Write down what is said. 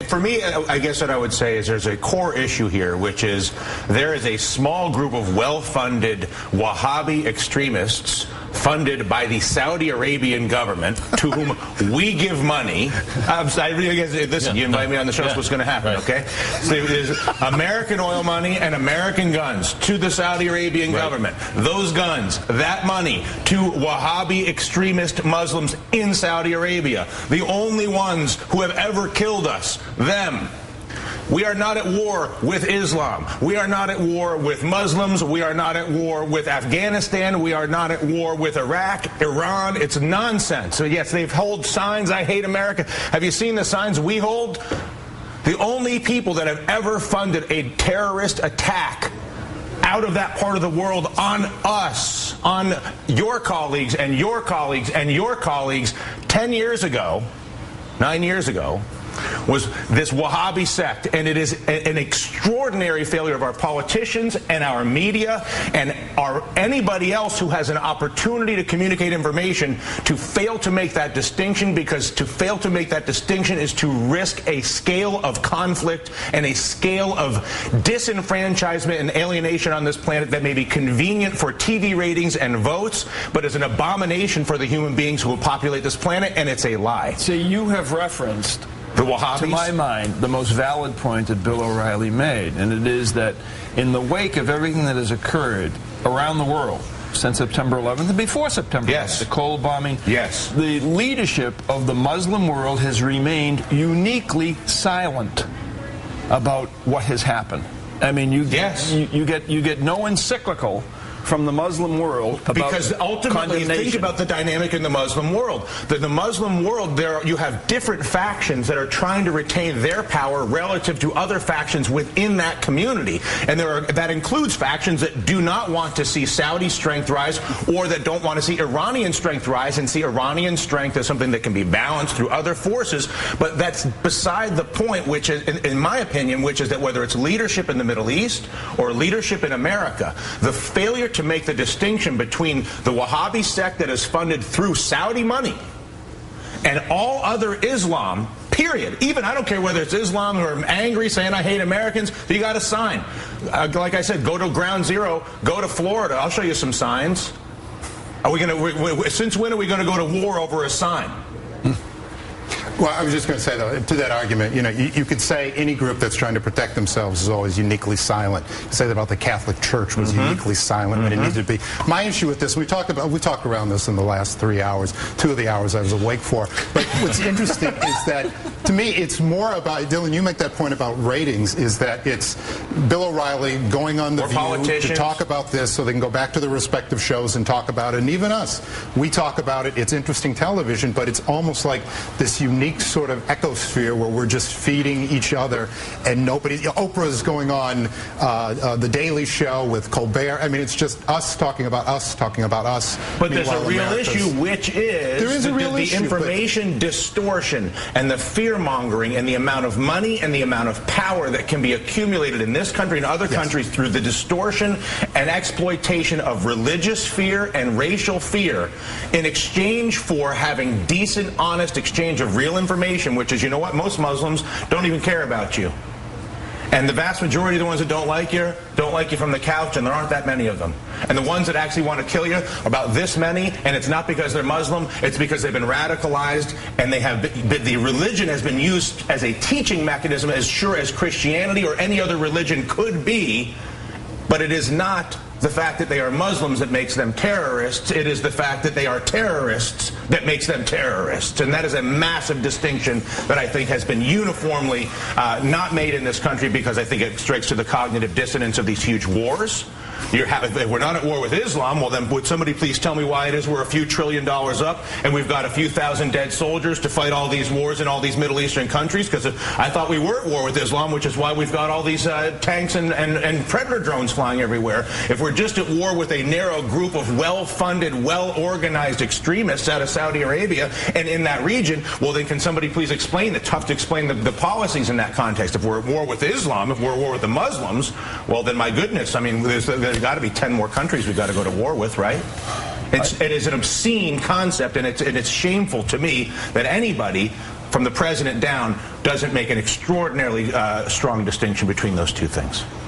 for me, I guess what I would say is there's a core issue here, which is there is a small group of well-funded Wahhabi extremists funded by the Saudi Arabian government to whom we give money. Listen, you invite me on the show, so what's going to happen, okay? So there's American oil money and American guns to the Saudi Arabian government. Those guns, that money to Wahhabi extremist Muslims in Saudi Arabia, the only ones who have ever killed us, them. We are not at war with Islam. We are not at war with Muslims. We are not at war with Afghanistan. We are not at war with Iraq, Iran. It's nonsense. So yes, they hold signs, I hate America. Have you seen the signs we hold? The only people that have ever funded a terrorist attack out of that part of the world on us, on your colleagues and your colleagues and your colleagues 10 years ago, 9 years ago, was this Wahhabi sect, and it is an extraordinary failure of our politicians and our media and anybody else who has an opportunity to communicate information to fail to make that distinction, because to fail to make that distinction is to risk a scale of conflict and a scale of disenfranchisement and alienation on this planet that may be convenient for TV ratings and votes, but is an abomination for the human beings who will populate this planet, and it's a lie. So you have referenced, the Wahhabis? To my mind, the most valid point that Bill O'Reilly made, and it is that in the wake of everything that has occurred around the world since September 11th and before September 11th, the Cole bombing, the leadership of the Muslim world has remained uniquely silent about what has happened. I mean, you get no encyclical from the Muslim world about because ultimately think about the dynamic in the Muslim world. The Muslim world, there you have different factions that are trying to retain their power relative to other factions within that community, and that includes factions that do not want to see Saudi strength rise, or that don't want to see Iranian strength rise and see Iranian strength as something that can be balanced through other forces. But that's beside the point, which is, in my opinion, which is that whether it's leadership in the Middle East or leadership in America, the failure to make the distinction between the Wahhabi sect that is funded through Saudi money and all other Islam, period. Even, I don't care whether it's Islam who are angry saying I hate Americans, you got a sign. Like I said, go to Ground Zero, go to Florida, I'll show you some signs. Are we going to, since when are we going to go to war over a sign? Well, I was just going to say, though, to that argument, you could say any group that's trying to protect themselves is always uniquely silent. You say that about the Catholic Church was uniquely silent when it needed to be. My issue with this, we talked around this in the last 3 hours, 2 of the hours I was awake for. But what's interesting is that, to me, it's more about, Dylan, you make that point about ratings, is that it's Bill O'Reilly going on The View to talk about this so they can go back to their respective shows and talk about it. And even us, we talk about it. It's interesting television, but it's almost like this unique sort of ecosphere where we're just feeding each other, and nobody. Oprah's going on The Daily Show with Colbert. I mean, it's just us talking about us talking about us. But there's a real issue, which is the information distortion and the fear mongering and the amount of money and the amount of power that can be accumulated in this country and other countries through the distortion and exploitation of religious fear and racial fear in exchange for having decent, honest exchange of real information, which is, you know what, most Muslims don't even care about you. And the vast majority of the ones that don't like you from the couch, and there aren't that many of them. And the ones that actually want to kill you, about this many, and it's not because they're Muslim, it's because they've been radicalized, and the religion has been used as a teaching mechanism as sure as Christianity or any other religion could be, but it is not the fact that they are Muslims that makes them terrorists. It is the fact that they are terrorists that makes them terrorists. And that is a massive distinction that I think has been uniformly not made in this country, because I think it strikes to the cognitive dissonance of these huge wars. If we're not at war with Islam, well then would somebody please tell me why it is we're a few $1 trillion up and we've got a few thousand dead soldiers to fight all these wars in all these Middle Eastern countries? Because I thought we were at war with Islam, which is why we've got all these tanks and Predator drones flying everywhere. If we're just at war with a narrow group of well-funded, well-organized extremists out of Saudi Arabia and in that region, well then can somebody please explain, it's tough to explain the policies in that context. If we're at war with Islam, if we're at war with the Muslims, well then my goodness, I mean, there's got to be 10 more countries we've got to go to war with, right? It is an obscene concept, and it's shameful to me that anybody from the president down doesn't make an extraordinarily strong distinction between those two things.